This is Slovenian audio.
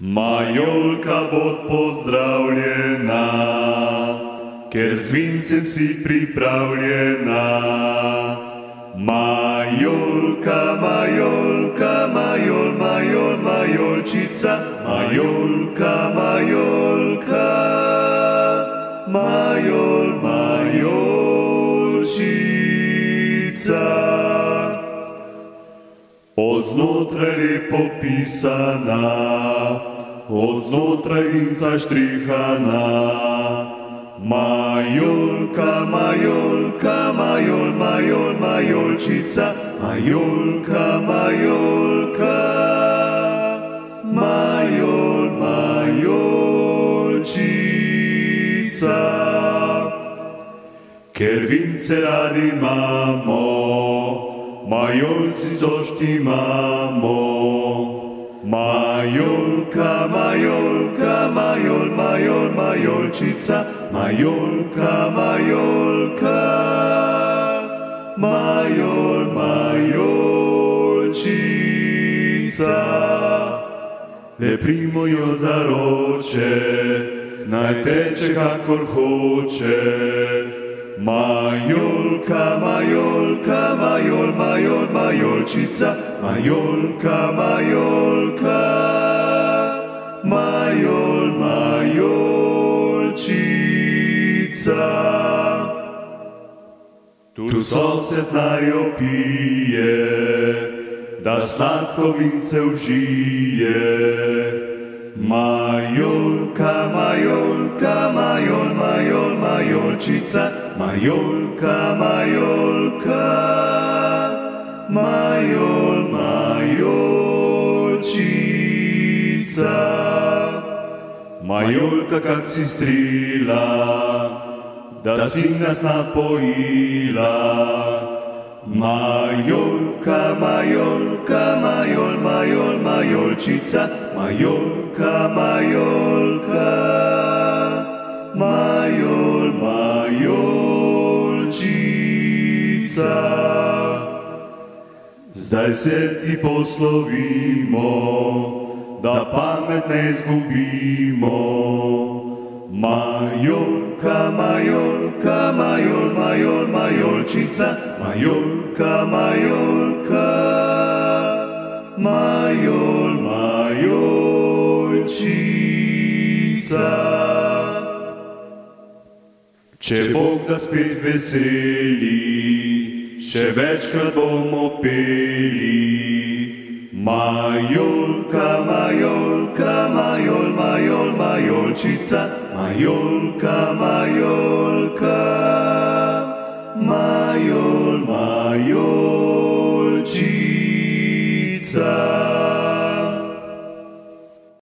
Majolka, bod pozdravljena, ker z vincem si pripravljena. Majolka, majolka, majolčica, majolka, majolčica. Od znotraj lepo pisana, od znotraj vinca štrihana. Majolka, majolka, majolčica, majolka, majolčica. Ker vince radi imamo, majolci zoštimamo. Majolka, majolka, majolčica, majolka, majolčica. Le primo jo zaroče, naj teče kakor hoče. Majolka, majolka, majolčica, majolka, majolčica. Tu sosed naj jo pije, da sladko vince užije. Majolka, majolka, majolčica, majolka, majolčica. Majolka, kak si strila, da si nas napojila. Majolka, majolka, majolčica, majolka, majolčica. Zdaj se ti poslovimo, da pamet ne izgubimo. Majolka, majolka, majolčica, majolka, majolčica. Če Bog da spet veseli, še večkrat bomo peli. Majolka, majolka, majolčica, majolka, majolčica.